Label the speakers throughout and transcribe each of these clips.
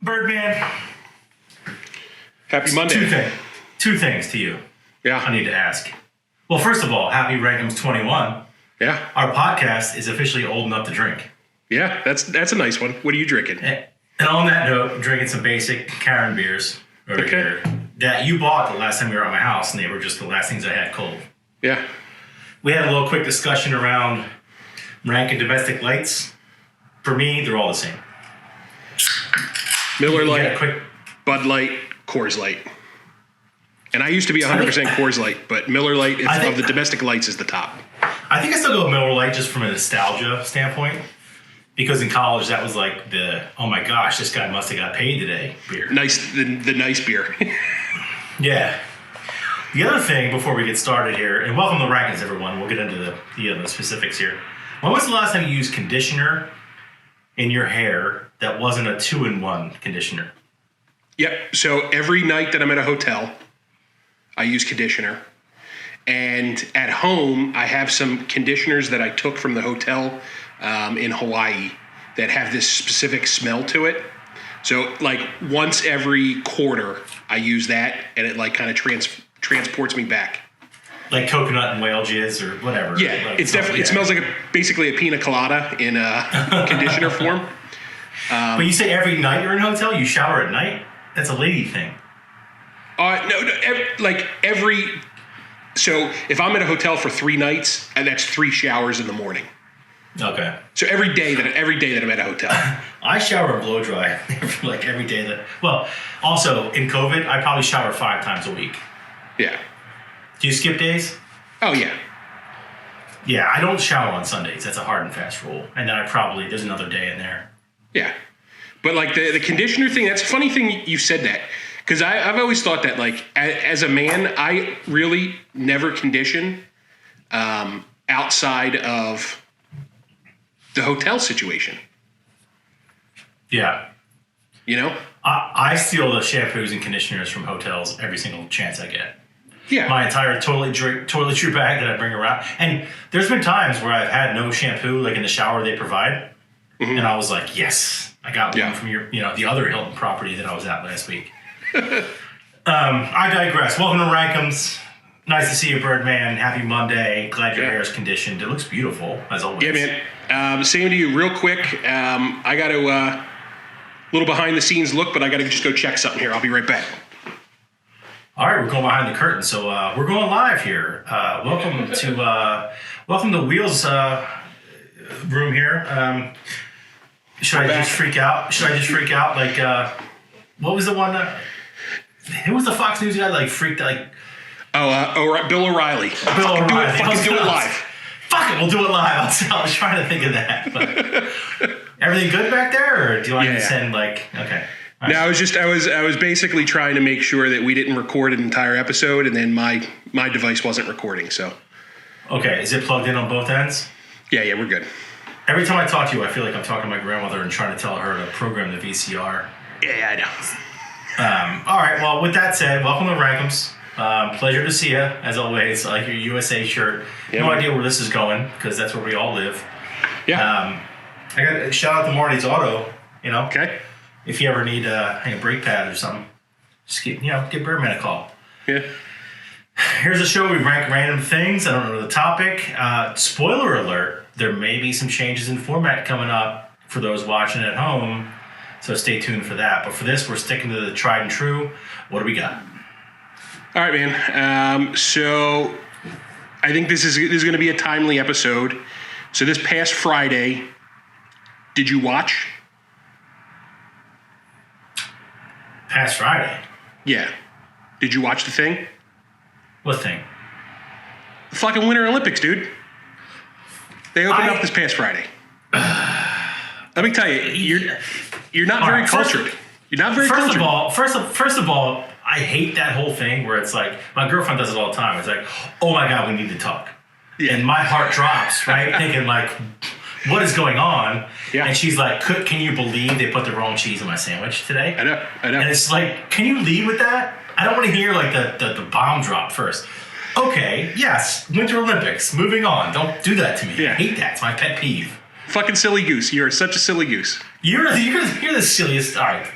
Speaker 1: Birdman.
Speaker 2: Happy Monday.
Speaker 1: Two things to you.
Speaker 2: Yeah.
Speaker 1: I need to ask. Well, first of all, happy RankEmz 21.
Speaker 2: Yeah.
Speaker 1: Our podcast is officially old enough to drink.
Speaker 2: Yeah, that's a nice one. What are you drinking?
Speaker 1: And on that note, I'm drinking some basic Karen beers over here that you bought the last time we were at my house, and they were just the last things I had cold.
Speaker 2: Yeah.
Speaker 1: We had a little quick discussion around rank and domestic lights. For me, they're all the same.
Speaker 2: Miller Lite, Bud Light, Coors Light. And I used to be 100% Coors Light, but Miller Lite of the domestic lights is the top.
Speaker 1: I think I still go with Miller Lite just from a nostalgia standpoint. Because in college, that was like oh my gosh, this guy must have got paid today beer.
Speaker 2: The nice beer.
Speaker 1: Yeah. The other thing before we get started here, and welcome to RankEmz, everyone. We'll get into the specifics here. When was the last time you used conditioner in your hair that wasn't a 2-in-1 conditioner?
Speaker 2: Yep. So every night that I'm at a hotel, I use conditioner. And at home, I have some conditioners that I took from the hotel in Hawaii that have this specific smell to it. So like once every quarter, I use that, and it like kind of transports me back. Like
Speaker 1: coconut and whale jizz or whatever.
Speaker 2: Yeah,
Speaker 1: like
Speaker 2: it's definitely. It smells like basically a pina colada in conditioner form.
Speaker 1: But you say every night you're in a hotel, you shower at night? That's a lady thing.
Speaker 2: No, every. So if I'm at a hotel for 3 nights, and that's 3 showers in the morning.
Speaker 1: Okay.
Speaker 2: So every day that I'm at a hotel.
Speaker 1: I shower and blow dry like every day that. Well, also in COVID, I probably shower 5 times a week.
Speaker 2: Yeah.
Speaker 1: Do you skip days?
Speaker 2: Oh yeah.
Speaker 1: Yeah, I don't shower on Sundays. That's a hard and fast rule. And then there's another day in there.
Speaker 2: Yeah. But like the conditioner thing, that's a funny thing you said that. Because I've always thought that, like, as a man, I really never condition outside of the hotel situation.
Speaker 1: Yeah.
Speaker 2: You know?
Speaker 1: I steal the shampoos and conditioners from hotels every single chance I get.
Speaker 2: Yeah.
Speaker 1: My entire toiletry bag that I bring around. And there's been times where I've had no shampoo, like in the shower they provide. Mm-hmm. And I was like, yes, I got one from the other Hilton property that I was at last week. I digress. Welcome to RankEmz. Nice to see you, Birdman. Happy Monday. Glad your hair is conditioned. It looks beautiful, as always.
Speaker 2: Yeah, man. Same to you. Real quick, I got to little behind the scenes look, but I got to just go check something here. I'll be right back.
Speaker 1: All right, we're going behind the curtain, so we're going live here. Welcome to Wheels room here. Should I just freak out? Like, what was the one that? Who was the Fox News guy that like freaked out? Like,
Speaker 2: Bill O'Reilly. Fucking do it live.
Speaker 1: Fuck it, we'll do it live. I was trying to think of that. But everything good back there, or do you want me to send like? Okay.
Speaker 2: Right. No, I was basically trying to make sure that we didn't record an entire episode, and then my device wasn't recording. So.
Speaker 1: Okay, is it plugged in on both ends?
Speaker 2: Yeah, we're good.
Speaker 1: Every time I talk to you, I feel like I'm talking to my grandmother and trying to tell her to program the VCR.
Speaker 2: Yeah, I know.
Speaker 1: All right. Well, with that said, welcome to RankEmz. Pleasure to see you, as always. I like your USA shirt. Yeah, no idea where this is going, because that's where we all live.
Speaker 2: Yeah.
Speaker 1: I got to shout out to Marty's Auto.
Speaker 2: Okay.
Speaker 1: If you ever need a brake pad or something, just give Birdman a call.
Speaker 2: Yeah.
Speaker 1: Here's a show we rank random things. I don't know the topic. Spoiler alert: there may be some changes in format coming up for those watching at home. So stay tuned for that. But for this, we're sticking to the tried and true. What do we got?
Speaker 2: All right, man. So I think this is going to be a timely episode. So this past Friday, did you watch?
Speaker 1: Past Friday?
Speaker 2: Yeah. Did you watch the thing?
Speaker 1: What thing?
Speaker 2: The fucking Winter Olympics, dude. They opened up this past Friday. Let me tell you, you're not very cultured. You're not very cultured.
Speaker 1: First of all, I hate that whole thing where it's like, my girlfriend does it all the time. It's like, oh my God, we need to talk. Yeah. And my heart drops, right? Thinking like, what is going on? Yeah. And she's like, can you believe they put the wrong cheese in my sandwich today?
Speaker 2: I know.
Speaker 1: And it's like, can you lead with that? I don't want to hear like the bomb drop first. Okay, yes, Winter Olympics. Moving on. Don't do that to me. Yeah. I hate that. It's my pet peeve.
Speaker 2: Fucking silly goose. You are such a silly goose.
Speaker 1: You're the silliest. All right.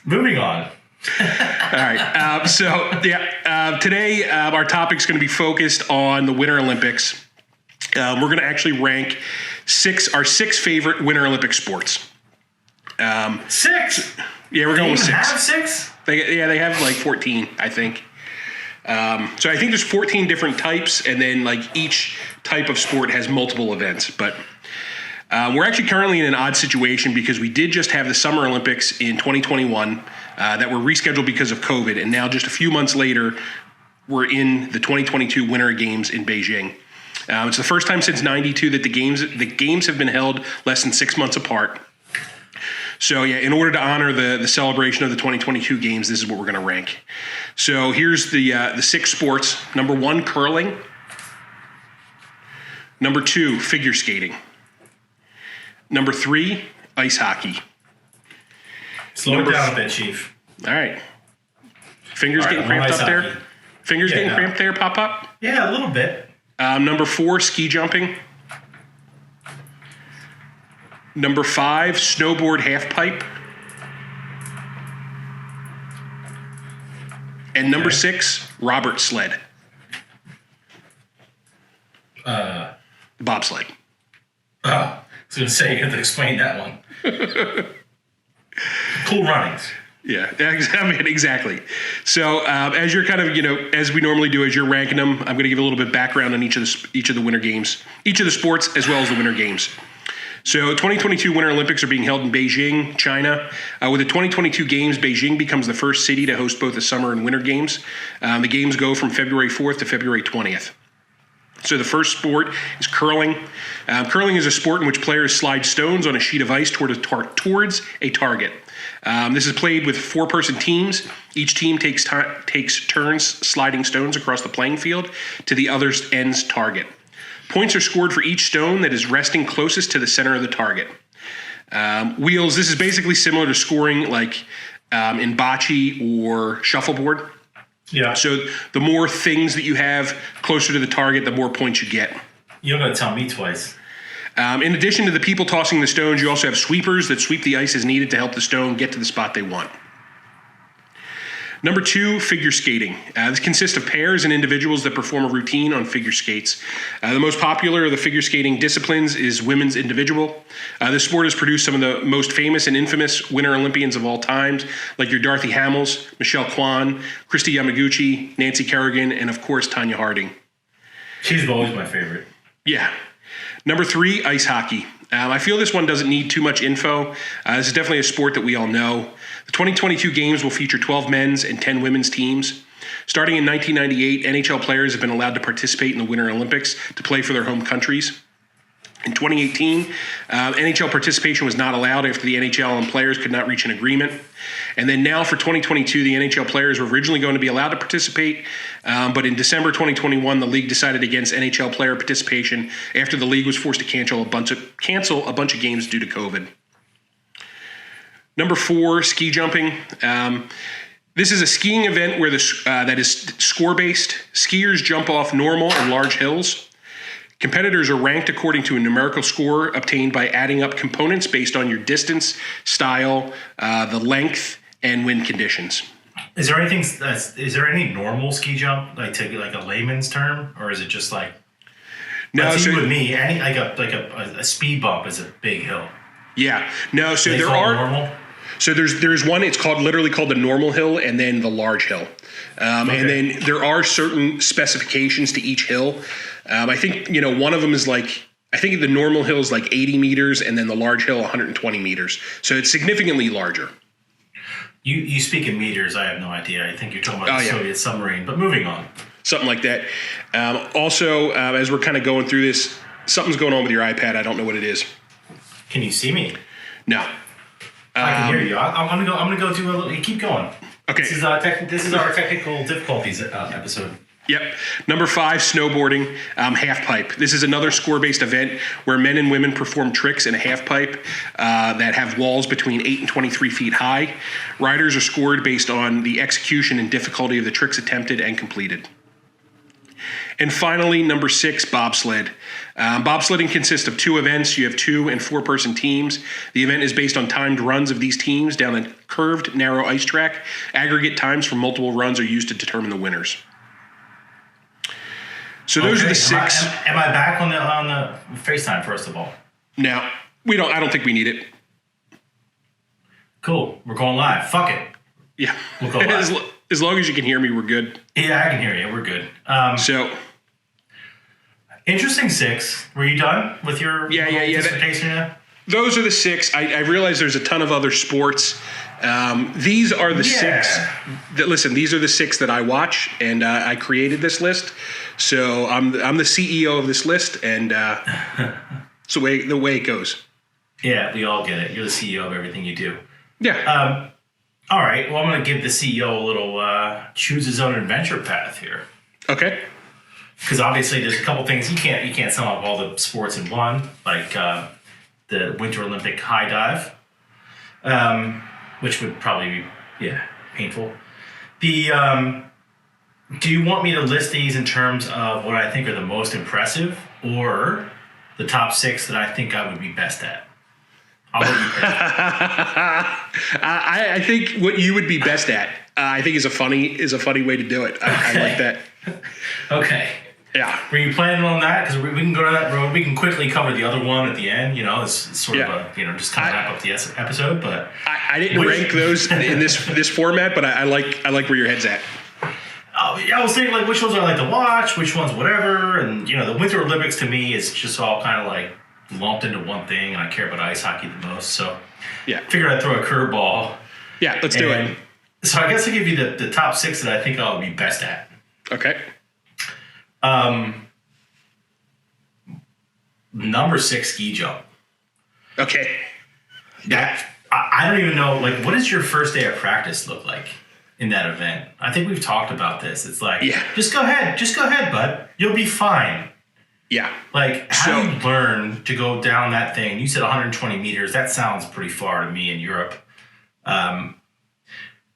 Speaker 1: Moving on.
Speaker 2: All right. Today our topic's going to be focused on the Winter Olympics. We're going to actually rank our six favorite Winter Olympic sports.
Speaker 1: 6?
Speaker 2: Yeah, we're going with 6.
Speaker 1: They have 6?
Speaker 2: They have like 14, I think. So I think there's 14 different types, and then like each type of sport has multiple events. But we're actually currently in an odd situation because we did just have the Summer Olympics in 2021 that were rescheduled because of COVID, and now just a few months later, we're in the 2022 Winter Games in Beijing. It's the first time since '92 that the games have been held less than 6 months apart. So yeah, in order to honor the celebration of the 2022 games, this is what we're going to rank. So here's the 6 sports. Number 1, curling. Number 2, figure skating. Number 3, ice hockey.
Speaker 1: Slow it down a bit, Chief.
Speaker 2: All right. Fingers getting cramped up there? Fingers getting cramped there, Pop?
Speaker 1: Yeah, a little bit.
Speaker 2: Number 4, ski jumping. Number 5, snowboard half pipe. And number 6, Robert sled. Bobsled.
Speaker 1: Oh, I was going to say, you have to explain that one. Cool runnings.
Speaker 2: Yeah, I mean, exactly. So as you're kind of, as we normally do, as you're ranking them, I'm going to give a little bit of background on each of the Winter Games, each of the sports, as well as the Winter Games. So 2022 Winter Olympics are being held in Beijing, China. With the 2022 Games, Beijing becomes the first city to host both the Summer and Winter Games. The games go from February 4th to February 20th. So the first sport is curling. Curling is a sport in which players slide stones on a sheet of ice towards a target. This is played with 4-person teams. Each team takes turns sliding stones across the playing field to the other end's target. Points are scored for each stone that is resting closest to the center of the target. Wheels, this is basically similar to scoring like in bocce or shuffleboard.
Speaker 1: Yeah.
Speaker 2: So the more things that you have closer to the target, the more points you get.
Speaker 1: You're going to tell me twice.
Speaker 2: In addition to the people tossing the stones, you also have sweepers that sweep the ice as needed to help the stone get to the spot they want. Number 2, figure skating. This consists of pairs and individuals that perform a routine on figure skates. The most popular of the figure skating disciplines is women's individual. This sport has produced some of the most famous and infamous Winter Olympians of all times, like your Dorothy Hamels, Michelle Kwan, Christy Yamaguchi, Nancy Kerrigan, and of course, Tanya Harding.
Speaker 1: She's always my favorite.
Speaker 2: Yeah. Number 3, ice hockey. I feel this one doesn't need too much info. This is definitely a sport that we all know. The 2022 games will feature 12 men's and 10 women's teams. Starting in 1998, NHL players have been allowed to participate in the Winter Olympics to play for their home countries. In 2018, NHL participation was not allowed after the NHL and players could not reach an agreement. And then now for 2022, the NHL players were originally going to be allowed to participate, but in December 2021, the league decided against NHL player participation after the league was forced to cancel a bunch of games due to COVID. Number 4, ski jumping. This is a skiing event where that is score-based. Skiers jump off normal and large hills. Competitors are ranked according to a numerical score obtained by adding up components based on your distance, style, the length, and wind conditions.
Speaker 1: Is there any normal ski jump, like a layman's term, or is it just like? No, so with me, a speed bump is a big hill.
Speaker 2: Yeah, no. So there are normal. So there's one. It's literally called the normal hill, and then the large hill, okay. And then there are certain specifications to each hill. I think one of them is like, I think the normal hill is like 80 meters, and then the large hill 120 meters. So it's significantly larger.
Speaker 1: You speak in meters. I have no idea. I think you're talking about the Soviet submarine. But moving on. Something like that.
Speaker 2: Also, as we're kind of going through this, something's going on with your iPad. I don't know what it is.
Speaker 1: Can you see me?
Speaker 2: No.
Speaker 1: I can hear you. I'm gonna go do a little. Keep going.
Speaker 2: Okay.
Speaker 1: This is our technical difficulties episode.
Speaker 2: Yep. Number 5, snowboarding, half pipe. This is another score-based event where men and women perform tricks in a half pipe that have walls between 8 and 23 feet high. Riders are scored based on the execution and difficulty of the tricks attempted and completed. And finally, number 6, bobsled. Bobsledding consists of 2 events. You have 2 and 4-person teams. The event is based on timed runs of these teams down a curved, narrow ice track. Aggregate times from multiple runs are used to determine the winners. So those are the 6.
Speaker 1: Am I back on the FaceTime first of all?
Speaker 2: No, we don't. I don't think we need it.
Speaker 1: Cool. We're going live. Fuck it.
Speaker 2: Yeah.
Speaker 1: We'll go live.
Speaker 2: As long as you can hear me, we're good.
Speaker 1: Yeah, I can hear you. We're good. Interesting 6. Were you done with your dissertation yet?
Speaker 2: Those are the 6. I realize there's a ton of other sports. These are the 6. These are the 6 that I watch, and I created this list. So I'm the CEO of this list, and it's the way it goes.
Speaker 1: Yeah, we all get it. You're the CEO of everything you do.
Speaker 2: Yeah.
Speaker 1: All right. Well, I'm going to give the CEO a little choose his own adventure path here.
Speaker 2: Okay.
Speaker 1: Because obviously there's a couple things you can't sum up all the sports in one, like the Winter Olympic high dive, which would probably be painful. Do you want me to list these in terms of what I think are the most impressive, or the top 6 that I think I would be best at? I'll let you pick.
Speaker 2: I think what you would be best at, I think is a funny way to do it. I like that.
Speaker 1: Okay.
Speaker 2: Yeah.
Speaker 1: Were you planning on that? Because we can go to that road. We can quickly cover the other one at the end. It's sort of just kind of wrap up the episode. But
Speaker 2: I didn't rank those in this format, but I like where your head's at.
Speaker 1: I was thinking, like, which ones I like to watch, which ones whatever, and the Winter Olympics to me is just all kind of like lumped into one thing, and I care about ice hockey the most. So figured I'd throw a curveball.
Speaker 2: Yeah, let's do it.
Speaker 1: So I guess I'll give you the top 6 that I think I'll be best at.
Speaker 2: Okay.
Speaker 1: Number 6, ski jump.
Speaker 2: Okay.
Speaker 1: Yeah. I don't even know, like, what does your first day of practice look like in that event? I think we've talked about this. It's like, just go ahead, bud. You'll be fine.
Speaker 2: Yeah.
Speaker 1: Like, how do you learn to go down that thing? You said 120 meters. That sounds pretty far to me in Europe.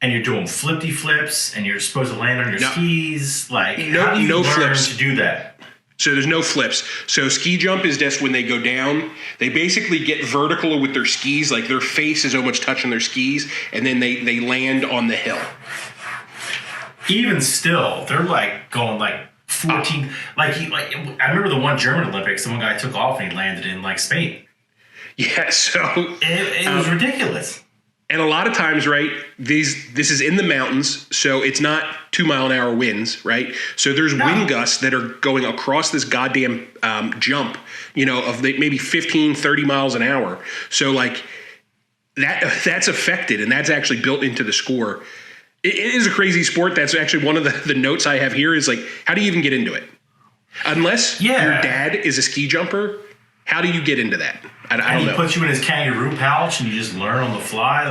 Speaker 1: And you're doing flippy flips, and you're supposed to land on your skis. Like, how do you learn
Speaker 2: flips
Speaker 1: to do that?
Speaker 2: So there's no flips. So ski jump is just when they go down, they basically get vertical with their skis, like their face is almost touching their skis, and then they land on the hill.
Speaker 1: Even still, they're like going like 14. Like I remember the one German Olympics, the one guy took off and he landed in like Spain.
Speaker 2: Yeah, so
Speaker 1: it was ridiculous.
Speaker 2: And a lot of times, right, this is in the mountains, so it's not 2-mile-an-hour winds, right? So there's wind gusts that are going across this goddamn jump, of maybe 15, 30 miles an hour. So, like, that's affected, and that's actually built into the score. It is a crazy sport. That's actually one of the notes I have here is, like, how do you even get into it? Unless your dad is a ski jumper, how do you get into that? I don't know.
Speaker 1: He puts you in his kangaroo pouch and you just learn on the fly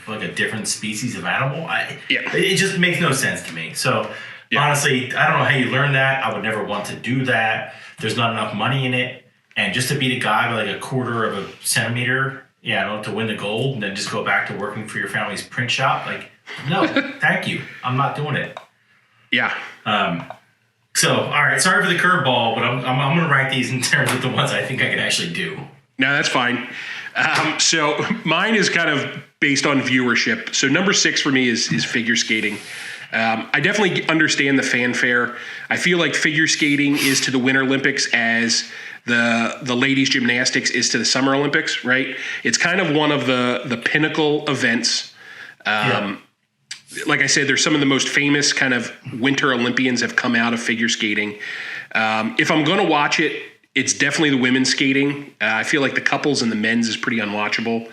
Speaker 1: like a different species of animal. It just makes no sense to me. So honestly, I don't know how you learn that. I would never want to do that. There's not enough money in it. And just to beat a guy by like a quarter of a centimeter, to win the gold and then just go back to working for your family's print shop. Like, no, thank you. I'm not doing it.
Speaker 2: Yeah.
Speaker 1: So, all right, sorry for the curveball, but I'm going to rank these in terms of the ones I think I can actually do.
Speaker 2: No, that's fine. So mine is kind of based on viewership. So number 6 for me is figure skating. I definitely understand the fanfare. I feel like figure skating is to the Winter Olympics as the ladies gymnastics is to the Summer Olympics, right? It's kind of one of the pinnacle events. Like I said, there's some of the most famous kind of Winter Olympians have come out of figure skating. If I'm going to watch it, it's definitely the women's skating. I feel like the couples and the men's is pretty unwatchable.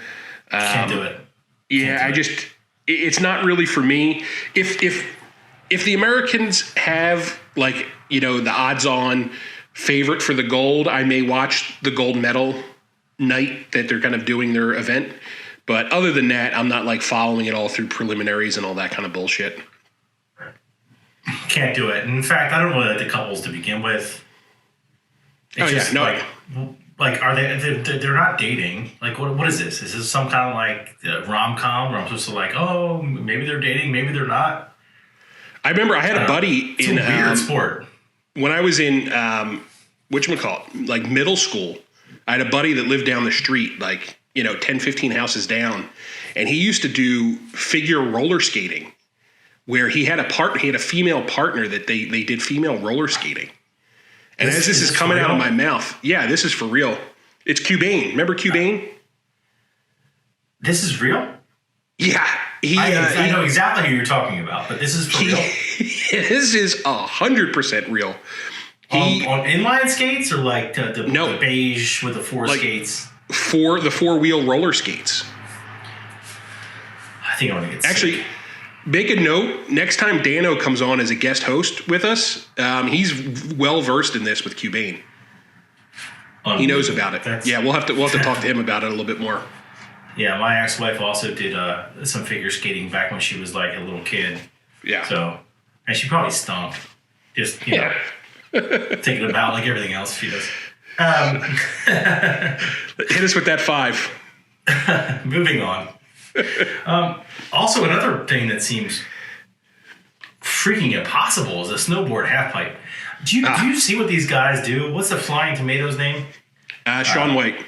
Speaker 1: Can't do it.
Speaker 2: It's not really for me. If the Americans have like, the odds on favorite for the gold, I may watch the gold medal night that they're kind of doing their event. But other than that, I'm not like following it all through preliminaries and all that kind of bullshit.
Speaker 1: Can't do it. In fact, I don't really like the couples to begin with. It's like are they? They're not dating. Like what is this? Is this some kind of like rom-com where I'm supposed to like, oh, maybe they're dating, maybe they're not?
Speaker 2: I remember I had a buddy
Speaker 1: it's a weird sport.
Speaker 2: when I was in whatchamacallit, like middle school, I had a buddy that lived down the street, like, 10, 15 houses down. And he used to do figure roller skating where he had a female partner that they did female roller skating. And as this is coming out of my mouth, yeah, this is for real. It's Cubane. Remember Cubane?
Speaker 1: This is real?
Speaker 2: Yeah.
Speaker 1: I know exactly who you're talking about, but this is for real.
Speaker 2: This is 100% real.
Speaker 1: On inline skates or like the beige with the four skates?
Speaker 2: The four-wheel roller skates.
Speaker 1: I think I want to get
Speaker 2: Actually,
Speaker 1: sick.
Speaker 2: Make a note, next time Dano comes on as a guest host with us, he's well-versed in this with Cubane. He knows about it. We'll have to talk to him about it a little bit more.
Speaker 1: Yeah, my ex-wife also did some figure skating back when she was like a little kid.
Speaker 2: Yeah.
Speaker 1: So, and she probably stunk. Just, thinking about like everything else she does.
Speaker 2: Hit us with that 5.
Speaker 1: Moving on. Also, another thing that seems freaking impossible is a snowboard half pipe. Do you see what these guys do? What's the Flying Tomatoes name?
Speaker 2: Sean White.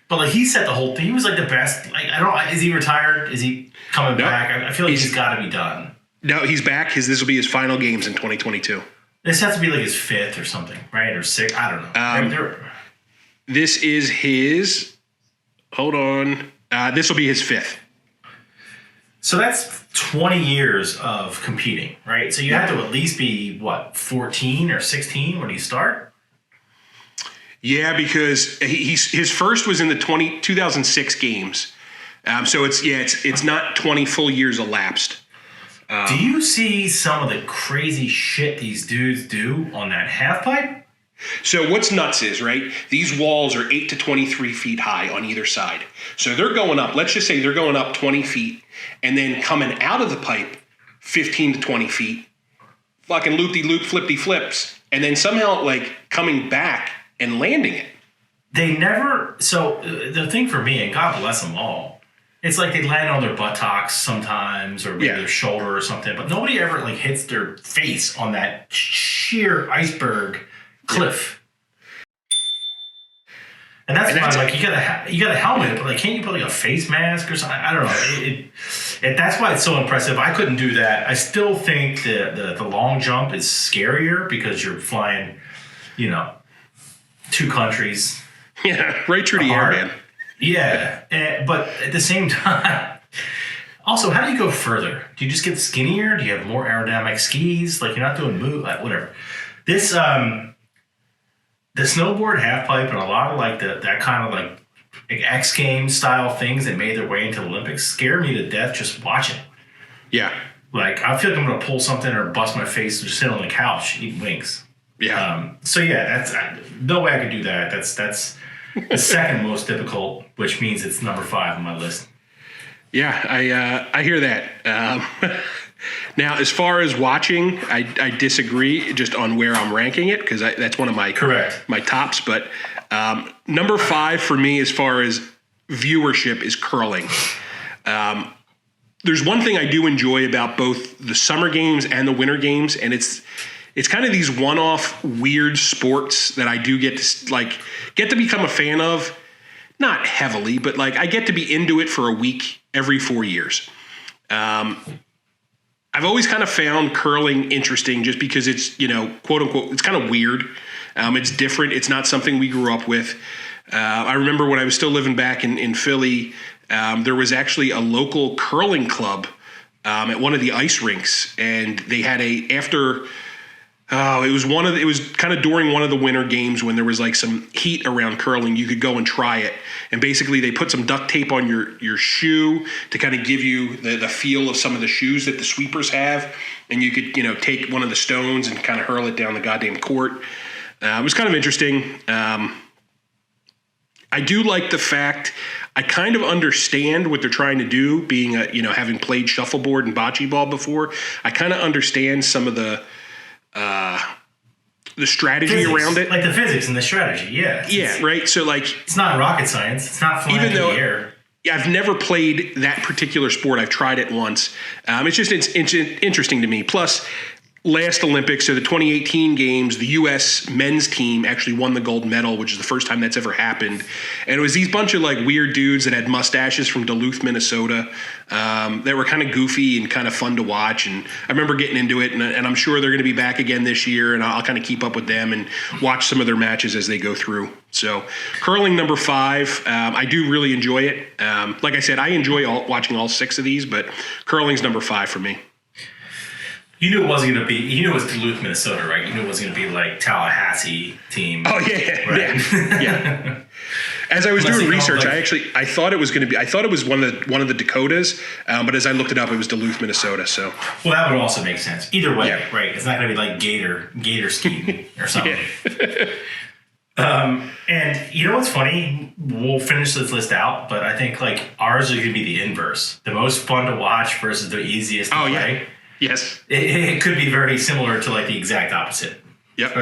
Speaker 1: But like he set the whole thing. He was like the best. Like I don't know. Is he retired? Is he coming back? I feel like he's got to be done.
Speaker 2: No, he's back. This will be his final games in 2022.
Speaker 1: This has to be like his 5th or something, right? Or 6th. I don't know.
Speaker 2: This is his. Hold on. This will be his 5th.
Speaker 1: So that's 20 years of competing, right? So you have to at least be, 14 or 16 when you start?
Speaker 2: Yeah, because his first was in the 2006 games. So it's not 20 full years elapsed.
Speaker 1: Do you see some of the crazy shit these dudes do on that half pipe?
Speaker 2: So what's nuts is, right, these walls are 8 to 23 feet high on either side. So they're going up, let's just say they're going up 20 feet, and then coming out of the pipe 15 to 20 feet, fucking loop-de-loop, flip-de-flips, and then somehow, like, coming back and landing it.
Speaker 1: So the thing for me, and God bless them all, it's like they land on their buttocks sometimes or maybe their shoulder or something, but nobody ever, like, hits their face on that sheer iceberg cliff. And that's why, like, you got a helmet, but like, can't you put like a face mask or something? I don't know. That's why it's so impressive. I couldn't do that. I still think the long jump is scarier because you're flying, 2 countries.
Speaker 2: Yeah, right through the air, man.
Speaker 1: Yeah, but at the same time, also, how do you go further? Do you just get skinnier? Do you have more aerodynamic skis? Like, you're not doing whatever. This the snowboard half pipe and a lot of like that kind of like X Games style things that made their way into the Olympics scare me to death just watching.
Speaker 2: Yeah. Like
Speaker 1: I feel like I'm gonna pull something or bust my face or sit on the couch eating wings.
Speaker 2: Yeah.
Speaker 1: That's no way I could do that. That's the second most difficult, which means it's number 5 on my list.
Speaker 2: Yeah, I hear that. Now, as far as watching, I disagree just on where I'm ranking it because that's one of my tops. But number 5 for me, as far as viewership, is curling. There's one thing I do enjoy about both the summer games and the winter games, and it's kind of these one-off weird sports that I do get to become a fan of. Not heavily, but like I get to be into it for a week every 4 years. I've always kind of found curling interesting just because it's, quote unquote, it's kind of weird. It's different. It's not something we grew up with. I remember when I was still living back in Philly, there was actually a local curling club at one of the ice rinks, and they had it was kind of during one of the winter games when there was like some heat around curling. You could go and try it. And basically they put some duct tape on your shoe to kind of give you the feel of some of the shoes that the sweepers have. And you could, take one of the stones and kind of hurl it down the goddamn court. It was kind of interesting. I do like the fact I kind of understand what they're trying to do, being having played shuffleboard and bocce ball before. I kind of understand some of the strategy around it.
Speaker 1: Like the physics and the strategy, yeah.
Speaker 2: Yeah, right? So, like...
Speaker 1: It's not rocket science. It's not flying in the air.
Speaker 2: Yeah, I've never played that particular sport. I've tried it once. It's interesting to me. Plus, last Olympics, so the 2018 games, the U.S. men's team actually won the gold medal, which is the first time that's ever happened. And it was these bunch of like weird dudes that had mustaches from Duluth, Minnesota, that were kind of goofy and kind of fun to watch. And I remember getting into it, and I'm sure they're going to be back again this year, and I'll kind of keep up with them and watch some of their matches as they go through. So curling number 5, I do really enjoy it. Like I said, I enjoy watching all 6 of these, but curling's number 5 for me.
Speaker 1: You knew it wasn't going to be, you knew it was Duluth, Minnesota, right? You knew it wasn't going to be like Tallahassee team.
Speaker 2: Oh, yeah.
Speaker 1: Right?
Speaker 2: Yeah. As I was doing research, I thought it was going to be, I thought it was one of the Dakotas, but as I looked it up, it was Duluth, Minnesota. So,
Speaker 1: well, that would also make sense. Either way, right? It's not going to be like gator skiing or something. And you know what's funny? We'll finish this list out, but I think like ours is going to be the inverse. The most fun to watch versus the easiest to play.
Speaker 2: Yeah. Yes.
Speaker 1: It could be very similar to like the exact opposite.
Speaker 2: Yep.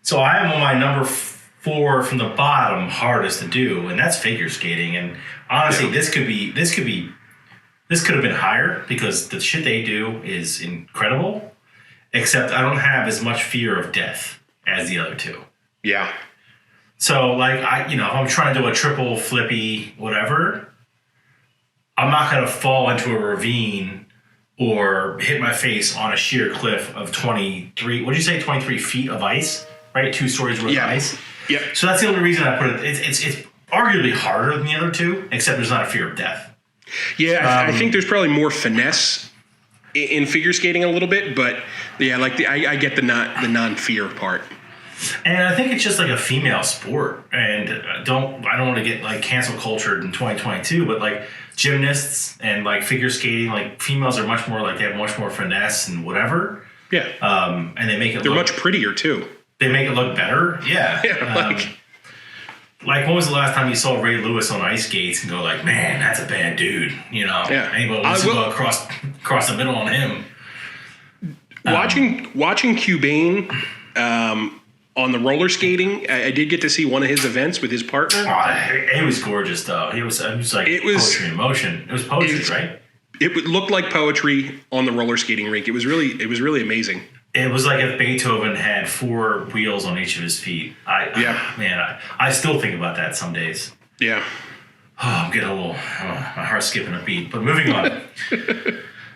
Speaker 1: So I am on my number 4 from the bottom, hardest to do, and that's figure skating. And honestly, this could have been higher because the shit they do is incredible, except I don't have as much fear of death as the other two.
Speaker 2: Yeah.
Speaker 1: So like if I'm trying to do a triple flippy, whatever, I'm not going to fall into a ravine or hit my face on a sheer cliff of 23 feet of ice, right? 2 stories worth of ice.
Speaker 2: Yep.
Speaker 1: So that's the only reason I put it. It's arguably harder than the other two, except there's not a fear of death.
Speaker 2: Yeah, I think there's probably more finesse in figure skating a little bit, but yeah, like I get the non-fear part.
Speaker 1: And I think it's just like a female sport, and I don't want to get like cancel cultured in 2022, but like gymnasts and like figure skating, like females are much more like they have much more finesse and whatever.
Speaker 2: Yeah.
Speaker 1: And they make it.
Speaker 2: They're much prettier too.
Speaker 1: They make it look better. Yeah. Like when was the last time you saw Ray Lewis on ice skates and go like, man, that's a bad dude?
Speaker 2: Yeah.
Speaker 1: Anybody wants to go across the middle on him.
Speaker 2: Watching Cubain on the roller skating, I did get to see one of his events with his partner.
Speaker 1: It was gorgeous, though. It was like poetry in motion. It was poetry, right? It
Speaker 2: looked like poetry on the roller skating rink. It was really amazing.
Speaker 1: It was like if Beethoven had 4 wheels on each of his feet. I still think about that some days.
Speaker 2: Yeah.
Speaker 1: Oh, I'm getting my heart's skipping a beat. But moving on.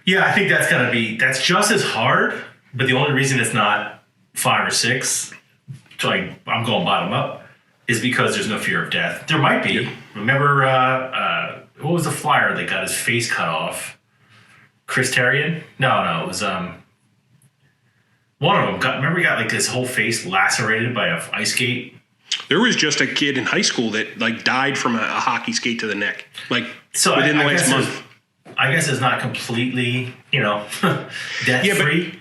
Speaker 1: Yeah, I think that's just as hard, but the only reason it's not 5 or 6, so I'm going bottom up, is because there's no fear of death. There might be. Remember, what was the flyer that got his face cut off? Chris Terrian? No, it was one of them. He got like his whole face lacerated by a ice skate.
Speaker 2: There was just a kid in high school that like died from a hockey skate to the neck, like within the last month.
Speaker 1: I guess it's not completely, death free.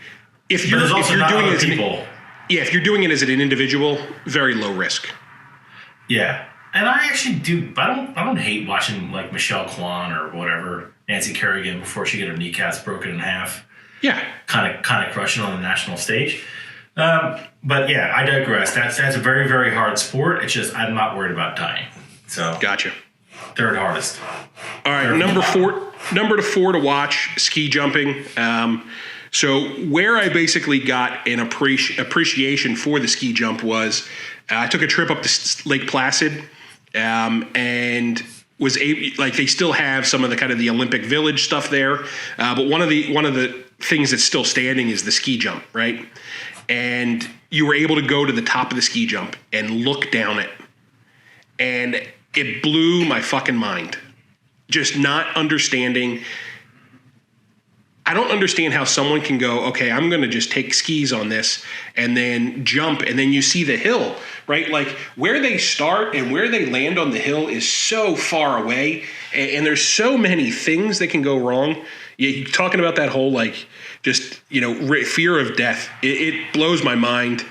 Speaker 2: If you're doing it as an individual, very low risk.
Speaker 1: Yeah, and I actually do. I don't hate watching like Michelle Kwan or whatever, Nancy Kerrigan, before she got her kneecaps broken in half.
Speaker 2: Yeah,
Speaker 1: kind of crushing on the national stage. But yeah, I digress. That's a very, very hard sport. It's just I'm not worried about dying. So
Speaker 2: gotcha.
Speaker 1: Third hardest.
Speaker 2: All right, number 4 to watch, ski jumping. So where I basically got an appreciation for the ski jump was I took a trip up to Lake Placid, and was able, like, they still have some of the kind of the Olympic Village stuff there, but one of the things that's still standing is the ski jump, right? And you were able to go to the top of the ski jump and look down it, and it blew my fucking mind. Just not understanding. I don't understand how someone can go, okay, I'm going to just take skis on this and then jump, and then you see the hill, right? Like where they start and where they land on the hill is so far away, and there's so many things that can go wrong. You're talking about that whole like just, fear of death. It blows my mind,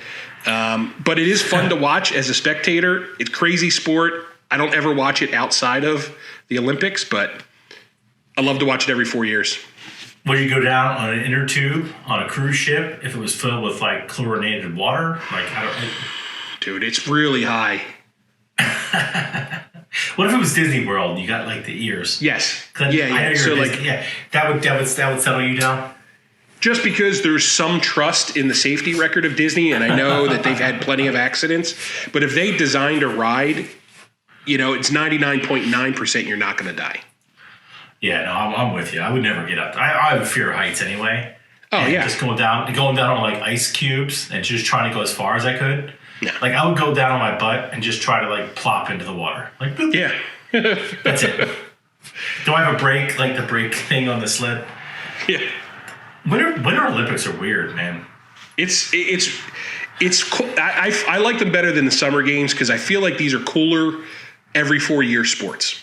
Speaker 2: but it is fun to watch as a spectator. It's crazy sport. I don't ever watch it outside of the Olympics, but I love to watch it every 4 years.
Speaker 1: Would you go down on an inner tube on a cruise ship if it was filled with like chlorinated water?
Speaker 2: Dude, it's really high.
Speaker 1: What if it was Disney World? You got like the ears.
Speaker 2: Yes.
Speaker 1: Yeah. So that would settle you down.
Speaker 2: Just because there's some trust in the safety record of Disney, and I know that they've had plenty of accidents, but if they designed a ride, it's 99.9% you're not going to die.
Speaker 1: Yeah, no, I'm with you. I would never get up. I have a fear of heights anyway.
Speaker 2: Oh,
Speaker 1: and
Speaker 2: yeah.
Speaker 1: Just going down on like ice cubes and just trying to go as far as I could.
Speaker 2: Yeah.
Speaker 1: Like I would go down on my butt and just try to like plop into the water. Like, boop.
Speaker 2: Yeah.
Speaker 1: That's it. Do I have a brake, like the brake thing on the sled?
Speaker 2: Yeah.
Speaker 1: Winter Olympics are weird, man.
Speaker 2: It's cool. I like them better than the Summer Games because I feel like these are cooler every 4-year sports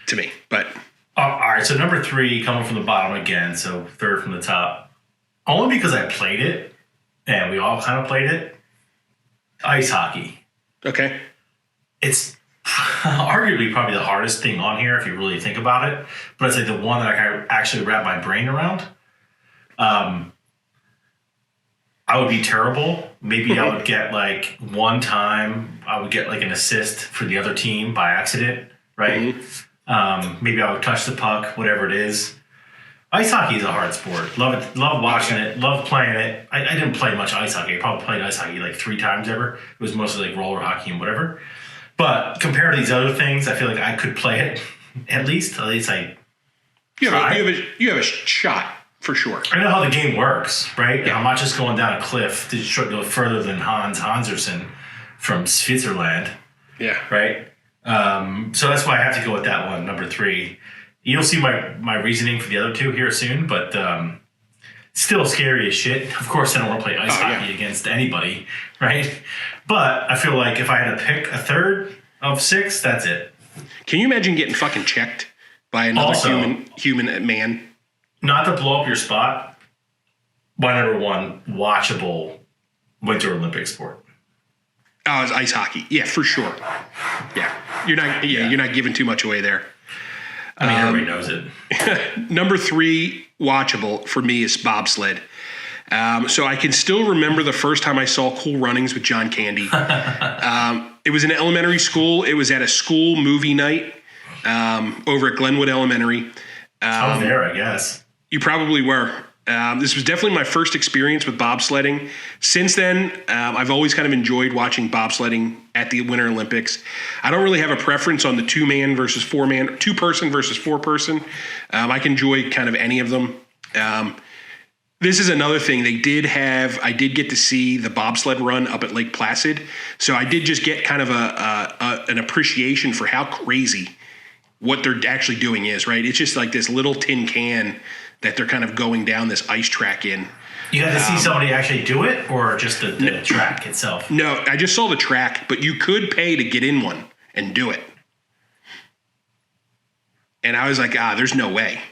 Speaker 2: to me. But
Speaker 1: all right, so number 3 coming from the bottom again, so third from the top. Only because I played it, and we all kind of played it. Ice hockey.
Speaker 2: Okay.
Speaker 1: It's arguably probably the hardest thing on here if you really think about it, but it's like the one that I can actually wrap my brain around. I would be terrible. Maybe I would get like one time I would get like an assist for the other team by accident, right? Mm-hmm. Maybe I would touch the puck, whatever it is. Ice hockey is a hard sport. Love it. Love watching it. Love playing it. I didn't play much ice hockey. I probably played ice hockey like 3 times ever. It was mostly like roller hockey and whatever. But compared to these other things, I feel like I could play it at least I
Speaker 2: you have a shot for sure.
Speaker 1: I know how the game works, right? Yeah. I'm not just going down a cliff to go further than Hans Hanserson from Switzerland.
Speaker 2: Yeah.
Speaker 1: Right? So that's why I have to go with that one, number 3. You'll see my reasoning for the other 2 here soon, but still scary as shit. Of course, I don't want to play ice hockey against anybody, right? But I feel like if I had to pick a third of 6, that's it.
Speaker 2: Can you imagine getting fucking checked by another human man?
Speaker 1: Not to blow up your spot, my number 1 watchable Winter Olympic sport.
Speaker 2: Oh, it's ice hockey. Yeah, for sure. Yeah. You're not giving too much away there.
Speaker 1: I mean, everybody knows it.
Speaker 2: Number 3 watchable for me is bobsled. So I can still remember the first time I saw Cool Runnings with John Candy. It was in elementary school. It was at a school movie night over at Glenwood Elementary.
Speaker 1: I was there, I guess.
Speaker 2: You probably were. This was definitely my first experience with bobsledding. Since then, I've always kind of enjoyed watching bobsledding at the Winter Olympics. I don't really have a preference on the 2-man versus 4-man, 2-person versus 4-person. I can enjoy kind of any of them. This is another thing. I did get to see the bobsled run up at Lake Placid. So I did just get kind of an appreciation for how crazy what they're actually doing is, right? It's just like this little tin can that they're kind of going down this ice track in.
Speaker 1: You got to see somebody actually do it, or just the track itself?
Speaker 2: No, I just saw the track, but you could pay to get in one and do it. And I was like, there's no way.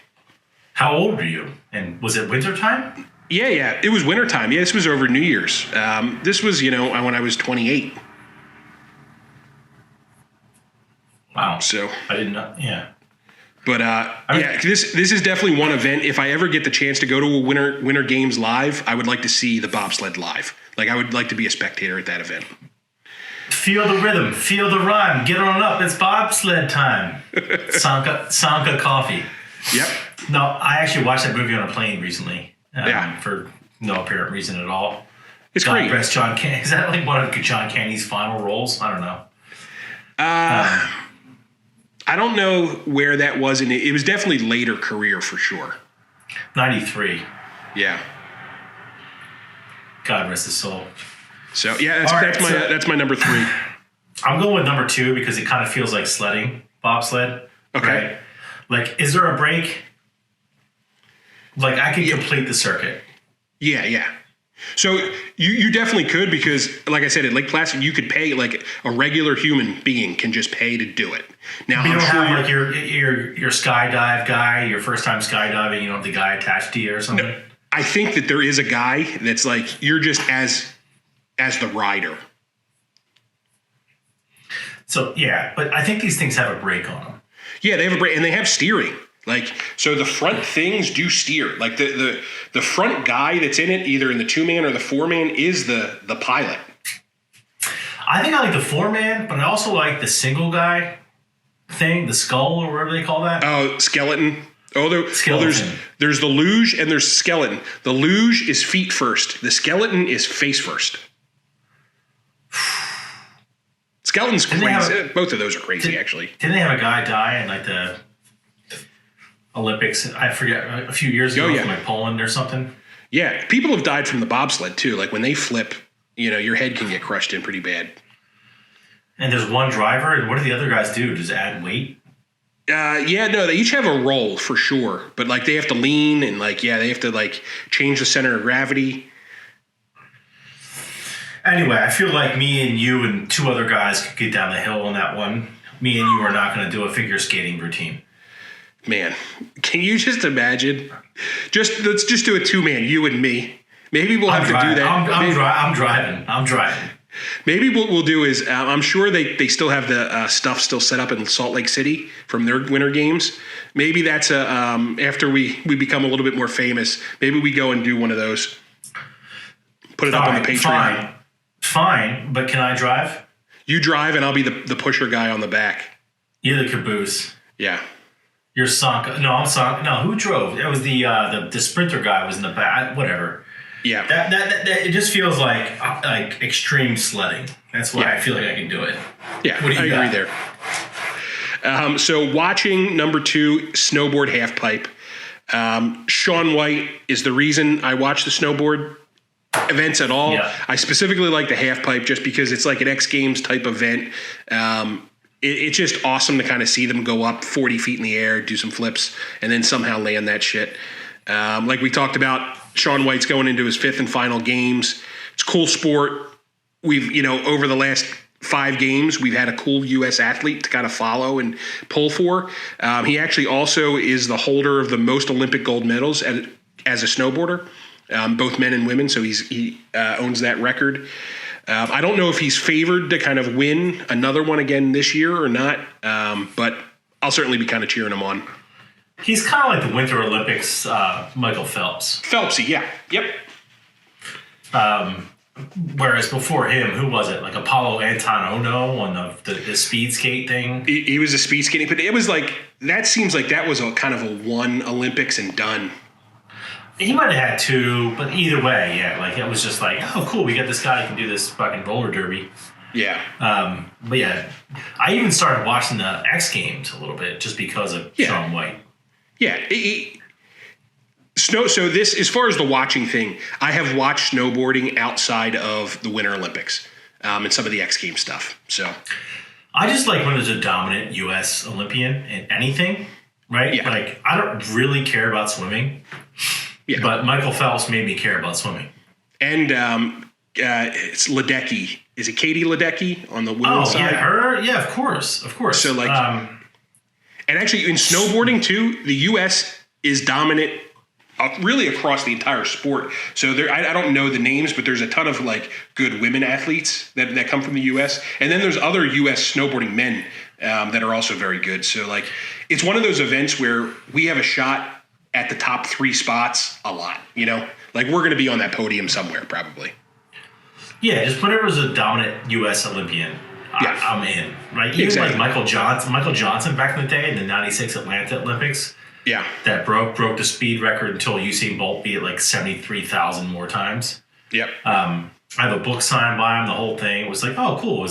Speaker 1: How old were you? And was it wintertime?
Speaker 2: Yeah. It was wintertime. Yeah, this was over New Year's. This was, when I was 28.
Speaker 1: Wow.
Speaker 2: So
Speaker 1: I didn't know. Yeah.
Speaker 2: But this is definitely one event. If I ever get the chance to go to a Winter Games live, I would like to see the bobsled live. Like I would like to be a spectator at that event.
Speaker 1: Feel the rhythm, feel the rhyme. Get on up. It's bobsled time. Sanka coffee.
Speaker 2: Yep.
Speaker 1: No, I actually watched that movie on a plane recently. For no apparent reason at all.
Speaker 2: It's great.
Speaker 1: God rest John Candy. Is that like one of John Candy's final roles? I don't know.
Speaker 2: I don't know where that was. It was definitely later career for sure.
Speaker 1: 93.
Speaker 2: Yeah.
Speaker 1: God rest his soul.
Speaker 2: So yeah, that's my number 3.
Speaker 1: I'm going with number 2 because it kind of feels like sledding, bobsled.
Speaker 2: Okay.
Speaker 1: Right? Like, is there a break? Like, I could complete the circuit.
Speaker 2: Yeah. So you definitely could because, like I said, at Lake Placid, you could pay, like a regular human being can just pay to do it. Now,
Speaker 1: you don't have like your skydive guy, your first time skydiving, you don't have the guy attached to you or something? No,
Speaker 2: I think that there is a guy that's like, you're just as the rider. So,
Speaker 1: yeah, but I think these things have a brake on them.
Speaker 2: Yeah, they have a brake, and they have steering. Like, so the front things do steer. Like the front guy that's in it, either in the 2-man or the 4-man, is the pilot.
Speaker 1: I think I like the 4-man, but I also like the single guy thing, the skull or whatever they call that.
Speaker 2: Oh, skeleton. Oh, there's the luge and there's skeleton. The luge is feet first. The skeleton is face first. Skeleton's crazy. Both of those are crazy, actually.
Speaker 1: Didn't they have a guy die in like the Olympics? I forget, a few years ago from like Poland or something.
Speaker 2: Yeah, people have died from the bobsled too. Like when they flip, your head can get crushed in pretty bad.
Speaker 1: And there's one driver, and what do the other guys do? Does it add weight?
Speaker 2: No, they each have a role for sure, but like they have to lean and they have to like change the center of gravity.
Speaker 1: Anyway, I feel like me and you and two other guys could get down the hill on that one. Me and you are not going to do a figure skating routine. Man,
Speaker 2: can you just imagine? Let's just do a 2-man, you and me. Maybe we'll have to do that.
Speaker 1: I'm driving.
Speaker 2: Maybe what we'll do is, I'm sure they still have the stuff still set up in Salt Lake City from their winter games. Maybe that's after we become a little bit more famous, maybe we go and do one of those. Put it up on the Patreon.
Speaker 1: Fine, but can I drive?
Speaker 2: You drive and I'll be the pusher guy on the back.
Speaker 1: You're the caboose.
Speaker 2: Yeah.
Speaker 1: You're Sanka. No, I'm Sanka. No, who drove? It was the sprinter guy was in the back. Whatever.
Speaker 2: Yeah.
Speaker 1: That it just feels like extreme sledding. That's why I feel like I can do it.
Speaker 2: Yeah, I agree there. So watching number 2, snowboard half pipe. Shaun White is the reason I watch the snowboard events at all. Yeah. I specifically like the half pipe just because it's like an X Games type event. It's just awesome to kind of see them go up 40 feet in the air, do some flips, and then somehow land that shit. Like we talked about, Shaun White's going into his 5th and final games. It's a cool sport. We've, over the last 5 games, we've had a cool U.S. athlete to kind of follow and pull for. He actually also is the holder of the most Olympic gold medals as a snowboarder, both men and women. So he owns that record. I don't know if he's favored to kind of win another one again this year or not, but I'll certainly be kind of cheering him on.
Speaker 1: He's kind of like the Winter Olympics Michael Phelps.
Speaker 2: Phelpsy, yeah. Yep.
Speaker 1: Whereas before him, who was it? Like Apollo Antonono on the speed skate thing?
Speaker 2: He was a speed skating, but it was like, that seems like that was a kind of a one Olympics and done.
Speaker 1: He might have had 2, but either way, yeah. Like it was just like, oh, cool, we got this guy who can do this fucking roller derby.
Speaker 2: Yeah.
Speaker 1: But yeah, I even started watching the X Games a little bit just because of Shaun White.
Speaker 2: Yeah. So this, as far as the watching thing, I have watched snowboarding outside of the Winter Olympics and some of the X Games stuff. So
Speaker 1: I just like when there's a dominant U.S. Olympian in anything, right?
Speaker 2: Yeah.
Speaker 1: Like I don't really care about swimming, but Michael Phelps made me care about swimming.
Speaker 2: And it's Ledecky. Is it Katie Ledecky on the women's side?
Speaker 1: Oh, yeah, her? Yeah, of course.
Speaker 2: So like, and actually in snowboarding too, the U.S. is dominant really across the entire sport. So there, I don't know the names, but there's a ton of like good women athletes that come from the U.S. And then there's other U.S. snowboarding men that are also very good. So like, it's one of those events where we have a shot at the top 3 spots a lot, like we're going to be on that podium somewhere probably.
Speaker 1: Yeah, just whenever there's a dominant U.S. Olympian, I'm in, right? Even like Michael Johnson back in the day in the 96 Atlanta Olympics.
Speaker 2: Yeah.
Speaker 1: That broke the speed record until Usain Bolt beat it like 73,000 more times.
Speaker 2: Yep.
Speaker 1: I have a book signed by him, the whole thing. It was like, oh, cool.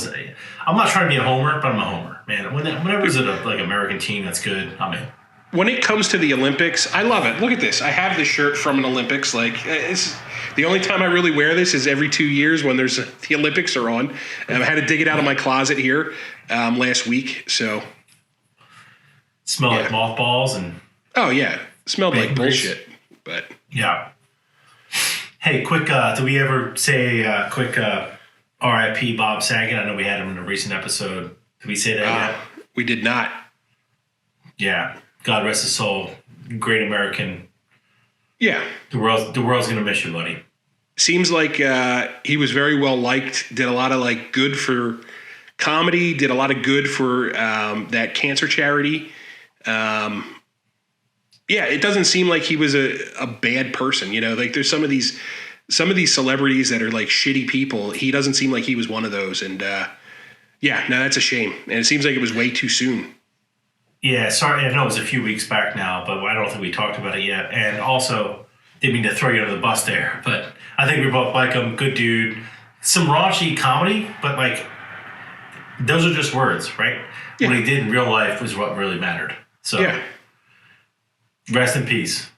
Speaker 1: I'm not trying to be a homer, but I'm a homer. Man, whenever there's a like American team that's good, I'm in.
Speaker 2: When it comes to the Olympics, I love it. Look at this. I have this shirt from an Olympics. Like, it's the only time I really wear this is every 2 years when the Olympics are on. I had to dig it out of my closet here last week. So
Speaker 1: smell like mothballs and
Speaker 2: smelled like bullshit. But
Speaker 1: yeah. Hey, quick. Do we ever say quick R.I.P. Bob Saget? I know we had him in a recent episode. Did we say that yet?
Speaker 2: We did not.
Speaker 1: Yeah. God rest his soul. Great American.
Speaker 2: Yeah.
Speaker 1: The world's gonna miss you, buddy.
Speaker 2: Seems like he was very well liked. Did a lot of like good for comedy. Did a lot of good for that cancer charity. It doesn't seem like he was a bad person. Like there's some of these celebrities that are like shitty people. He doesn't seem like he was one of those. And that's a shame. And it seems like it was way too soon.
Speaker 1: Yeah, sorry. I know it was a few weeks back now, but I don't think we talked about it yet. And also, didn't mean to throw you under the bus there, but I think we both like him. Good dude. Some raunchy comedy, but like, those are just words, right? Yeah. What he did in real life was what really mattered. So, yeah. Rest in peace.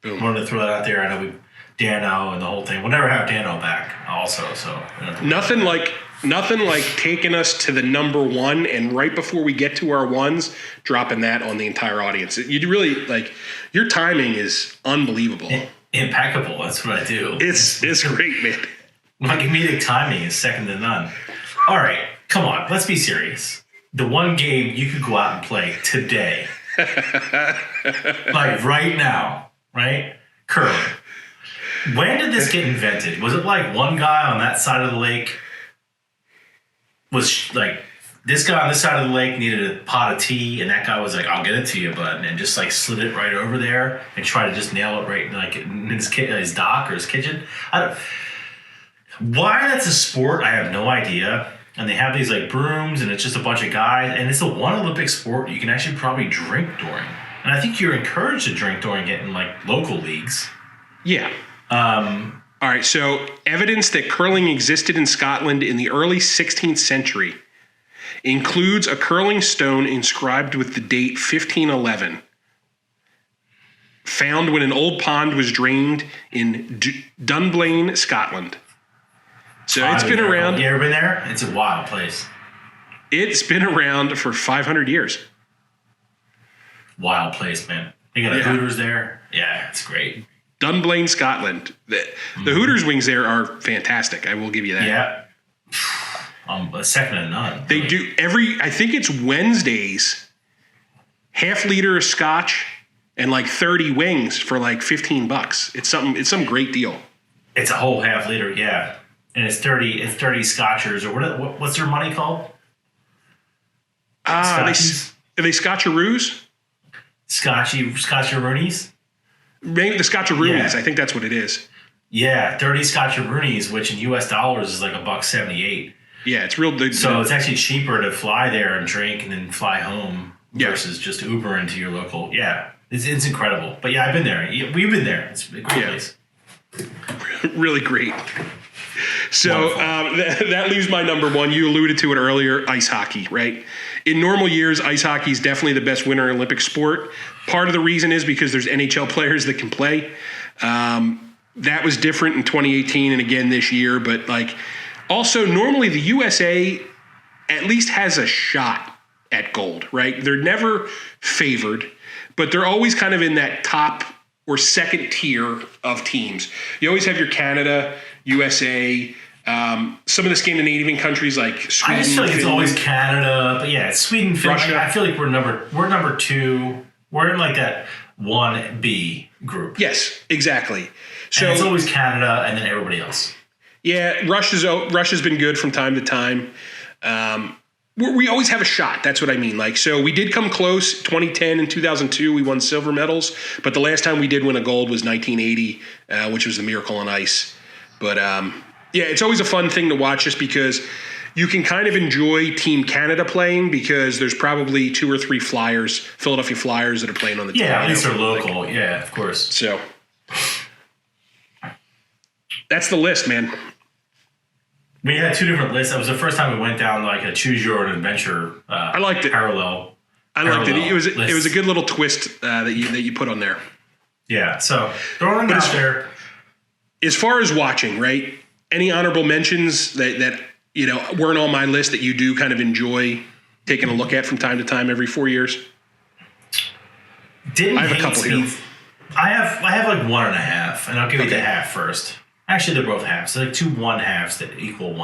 Speaker 1: Boom. Wanted to throw that out there. I know Dano and the whole thing. We'll never have Dano back also. So
Speaker 2: nothing like taking us to the number one and right before we get to our ones, dropping that on the entire audience. You really like your timing is unbelievable.
Speaker 1: Impeccable. That's what I do.
Speaker 2: It's great, man.
Speaker 1: My comedic timing is second to none. All right, come on. Let's be serious. The one game you could go out and play today, like right now, right? Curling. When did this get invented? Was it like one guy on that side of the lake was like, this guy on this side of the lake needed a pot of tea, and that guy was like, I'll get it to you, bud, and just like slid it right over there and tried to just nail it right in like in his dock or his kitchen? Why that's a sport, I have no idea. And they have these like brooms, and it's just a bunch of guys, and it's a one Olympic sport you can actually probably drink during. And I think you're encouraged to drink during it in like local leagues.
Speaker 2: Yeah. All right, so evidence that curling existed in Scotland in the early 16th century includes a curling stone inscribed with the date 1511, found when an old pond was drained in Dunblane, Scotland. So it's been around.
Speaker 1: You ever been there? It's a wild place.
Speaker 2: It's been around for 500 years.
Speaker 1: Wild place, man. They got Hooters there. Yeah, it's great.
Speaker 2: Dunblane, Scotland. The Hooters wings there are fantastic. I will give you that.
Speaker 1: Yeah. Second to none.
Speaker 2: They do I think it's Wednesdays, half liter of scotch and like 30 wings for like $15. It's some great deal.
Speaker 1: It's a whole half liter, yeah. And it's 30 scotchers, or what's their money called?
Speaker 2: Are they scotcheroos?
Speaker 1: Scotcheroonies?
Speaker 2: Maybe the scotcheroonies, yeah. I think that's what it is.
Speaker 1: Yeah, 30 scotcheroonies, which in US dollars is like $1.78.
Speaker 2: Yeah, it's real good.
Speaker 1: So it's actually cheaper to fly there and drink and then fly home versus just Uber into your local. Yeah, it's incredible. But yeah, I've been there. We've been there. It's a great place.
Speaker 2: Really great. So that leaves my number one. You alluded to it earlier, ice hockey, right? In normal years, ice hockey is definitely the best winter Olympic sport. Part of the reason is because there's NHL players that can play. That was different in 2018 and again this year. But like, also normally the USA at least has a shot at gold, right? They're never favored, but they're always kind of in that top or second tier of teams. You always have your Canada, USA, some of the Scandinavian countries like Sweden.
Speaker 1: I just feel like it's always Canada, but yeah, it's Sweden, Finland. Russia. I feel like we're number two. We're in like that 1B group.
Speaker 2: Yes, exactly. So
Speaker 1: and it's always Canada and then everybody else.
Speaker 2: Yeah, Russia's been good from time to time. We always have a shot. That's what I mean. Like, so we did come close. 2010 and 2002, we won silver medals. But the last time we did win a gold was 1980, which was the Miracle on Ice. But yeah, it's always a fun thing to watch just because you can kind of enjoy Team Canada playing because there's probably 2 or 3 Philadelphia Flyers that are playing on the team.
Speaker 1: Yeah, at least they're local. Yeah, of course.
Speaker 2: So that's the list, man.
Speaker 1: We had 2 different lists. That was the first time we went down like a choose your own adventure.
Speaker 2: I liked it.
Speaker 1: Parallel.
Speaker 2: I liked it. It was a good little twist that you put on there.
Speaker 1: Yeah. So throwing them out there.
Speaker 2: As far as watching, right? Any honorable mentions that weren't on my list that you do kind of enjoy taking a look at from time to time every 4 years?
Speaker 1: I have a couple here. I have like 1.5, and I'll give you the half first. Actually, they're both halves. They're like 2 1/2s that equal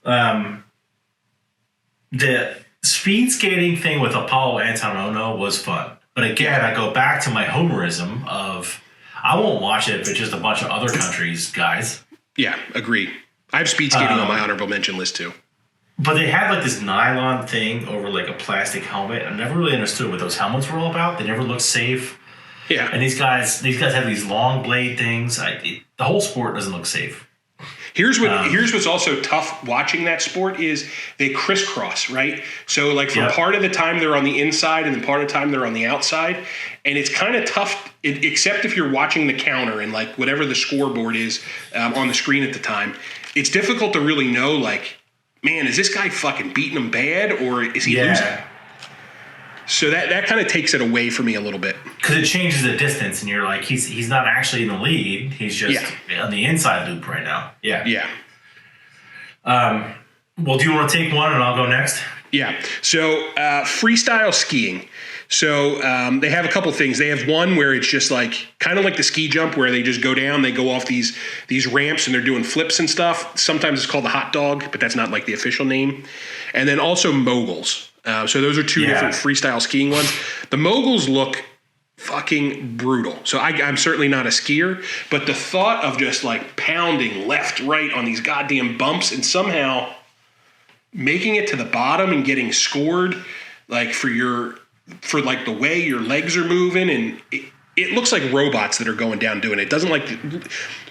Speaker 1: 1. The speed skating thing with Apollo Antonono was fun. But again, I go back to my homerism of I won't watch it if it's just a bunch of other countries' guys.
Speaker 2: Yeah, agree. I have speed skating on my honorable mention list too.
Speaker 1: But they had like this nylon thing over like a plastic helmet. I never really understood what those helmets were all about. They never looked safe. Yeah. And these guys have these long blade things. The whole sport doesn't look safe.
Speaker 2: Here's what's also tough watching that sport is they crisscross, right? So like for part of the time they're on the inside and then part of the time they're on the outside. And it's kind of tough, except if you're watching the counter and like whatever the scoreboard is on the screen at the time. It's difficult to really know, like, man, is this guy fucking beating him bad or is he losing? So that kind of takes it away from me a little bit.
Speaker 1: Because it changes the distance, and you're like, he's not actually in the lead. He's just on the inside loop right now. Yeah.
Speaker 2: Yeah.
Speaker 1: Well, do you want to take one, and I'll go next?
Speaker 2: Yeah. So freestyle skiing. So they have a couple things. They have one where it's just like kind of like the ski jump where they just go down, they go off these ramps and they're doing flips and stuff. Sometimes it's called the hot dog, but that's not like the official name. And then also moguls. So those are two different freestyle skiing ones. The moguls look fucking brutal. So I'm certainly not a skier, but the thought of just like pounding left, right on these goddamn bumps and somehow making it to the bottom and getting scored like for like the way your legs are moving, and it looks like robots that are going down doing it. It doesn't like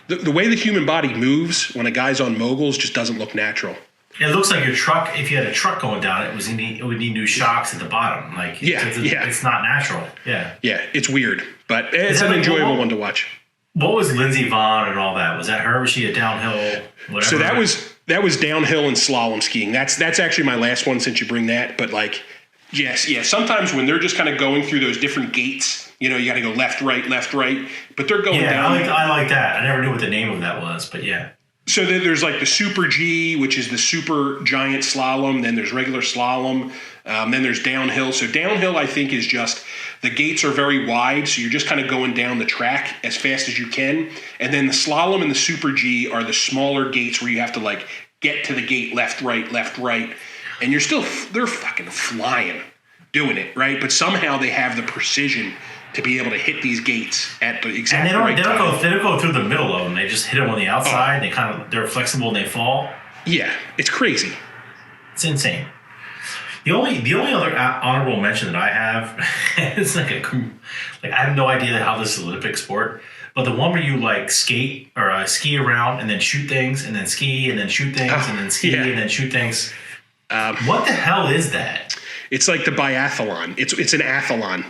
Speaker 2: the way the human body moves when a guy's on moguls just doesn't look natural.
Speaker 1: It looks like your truck. If you had a truck going down, it would need new shocks at the bottom. Like it's not natural. Yeah, it's
Speaker 2: weird, but it's an enjoyable one to watch.
Speaker 1: What was Lindsey Vonn and all that? Was that her? Was she a downhill? Whatever?
Speaker 2: So that was downhill and slalom skiing. That's actually my last one since you bring that. But like, yes. Sometimes when they're just kind of going through those different gates, you got to go left, right, but they're going down.
Speaker 1: I like that. I never knew what the name of that was, but yeah.
Speaker 2: So then there's like the Super G, which is the super giant slalom. Then there's regular slalom. Then there's downhill. So downhill, I think, is just the gates are very wide. So you're just kind of going down the track as fast as you can. And then the slalom and the Super G are the smaller gates where you have to like get to the gate left, right. And they're fucking flying doing it, right? But somehow they have the precision to be able to hit these gates at the exact right time.
Speaker 1: They don't go through the middle of them. They just hit them on the outside. They're flexible and they fall.
Speaker 2: Yeah, it's crazy.
Speaker 1: It's insane. The only other honorable mention that I have is like I have no idea how this is an Olympic sport, but the one where you like skate or ski around and then shoot things and then ski and then shoot things and then ski and then shoot things. What the hell is that?
Speaker 2: It's like the biathlon. It's an athlon.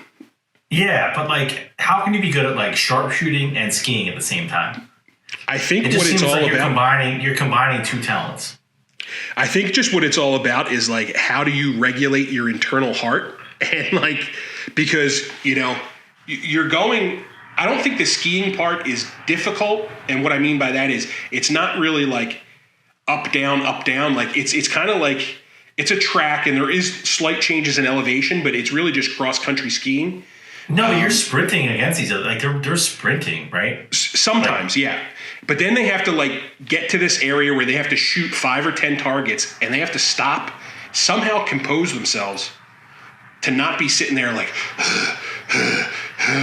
Speaker 1: Yeah, but like, how can you be good at like sharpshooting and skiing at the same time?
Speaker 2: I think what it's all about.
Speaker 1: You're combining two talents.
Speaker 2: I think just what it's all about is like, how do you regulate your internal heart? And like, because, you're going, I don't think the skiing part is difficult. And what I mean by that is it's not really like up, down. Like it's kind of like, it's a track and there is slight changes in elevation, but it's really just cross country skiing.
Speaker 1: No, you're sprinting against each other. Like they're sprinting, right?
Speaker 2: Sometimes, yeah. But then they have to like get to this area where they have to shoot 5 or 10 targets, and they have to stop, somehow compose themselves to not be sitting there like.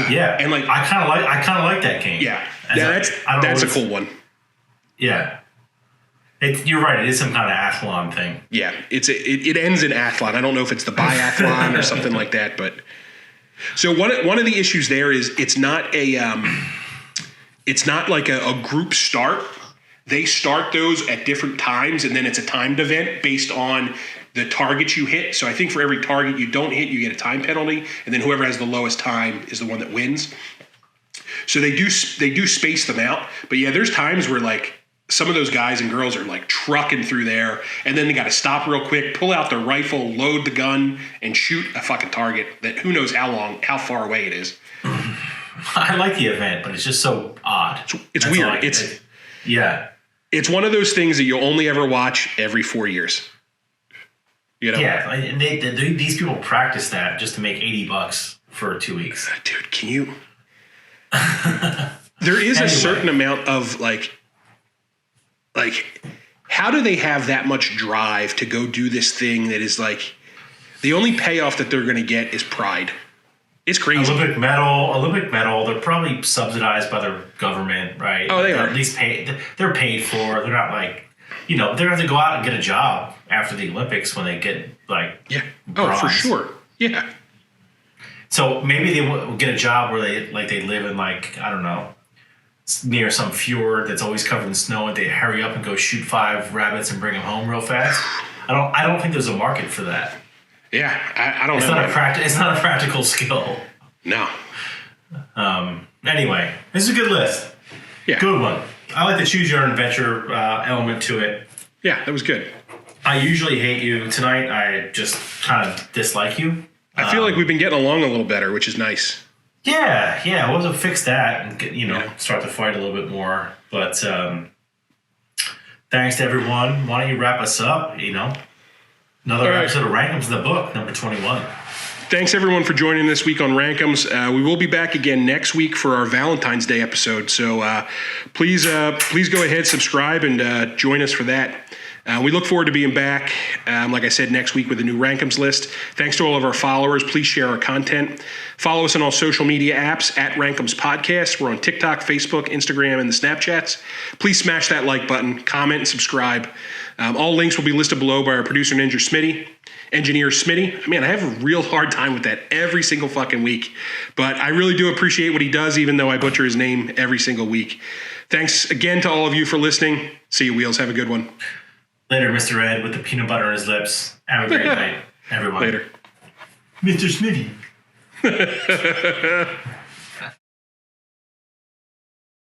Speaker 1: Yeah,
Speaker 2: and like
Speaker 1: I kind of like that game.
Speaker 2: Yeah, that's a cool one.
Speaker 1: Yeah. You're right. It is some kind of athlon thing.
Speaker 2: Yeah, it ends in athlon. I don't know if it's the biathlon or something like that, but. So one of the issues there is it's not like a group start. They start those at different times, and then it's a timed event based on the targets you hit. So I think for every target you don't hit, you get a time penalty, and then whoever has the lowest time is the one that wins. So they do space them out, but yeah, there's times where like some of those guys and girls are like trucking through there, and then they got to stop real quick, pull out their rifle, load the gun, and shoot a fucking target that who knows how far away it is.
Speaker 1: I like the event, but it's just so odd.
Speaker 2: It's weird. It's one of those things that you'll only ever watch every 4 years.
Speaker 1: Yeah, and these people practice that just to make $80 for 2 weeks.
Speaker 2: Dude, can you? There is a certain amount of like, how do they have that much drive to go do this thing that is like, the only payoff that they're going to get is pride. It's crazy.
Speaker 1: Olympic medal. They're probably subsidized by their government, right?
Speaker 2: Oh, they are.
Speaker 1: At least paid. They're paid for. They're not like, they're going to have to go out and get a job after the Olympics when they get like,
Speaker 2: bronze. For sure. Yeah.
Speaker 1: So maybe they will get a job where they live in like, I don't know, near some fjord that's always covered in snow, and they hurry up and go shoot 5 rabbits and bring them home real fast. I don't think there's a market for that.
Speaker 2: Yeah, I don't know.
Speaker 1: It's not a practical skill.
Speaker 2: No.
Speaker 1: Anyway, this is a good list.
Speaker 2: Yeah.
Speaker 1: Good one. I like the choose your own adventure element to it.
Speaker 2: Yeah, that was good.
Speaker 1: I usually hate you. Tonight, I just kind of dislike you.
Speaker 2: I feel like we've been getting along a little better, which is nice.
Speaker 1: Yeah. We'll have to fix that and get, start the fight a little bit more. But thanks to everyone. Why don't you wrap us up? Another episode of RankEmz in the book, number 21.
Speaker 2: Thanks everyone for joining this week on RankEmz. We will be back again next week for our Valentine's Day episode. So please go ahead, subscribe, and join us for that. We look forward to being back, like I said, next week with a new RankEmz list. Thanks to all of our followers. Please share our content. Follow us on all social media apps at RankEmz Podcast. We're on TikTok, Facebook, Instagram, and the Snapchats. Please smash that like button, comment, and subscribe. All links will be listed below by our producer, engineer Smittay. Man, I have a real hard time with that every single fucking week. But I really do appreciate what he does, even though I butcher his name every single week. Thanks again to all of you for listening. See you, Wheels. Have a good one.
Speaker 1: Later, Mr. Ed with the peanut butter on his lips. Have a great night, everyone.
Speaker 2: Later.
Speaker 1: Mr. Smitty.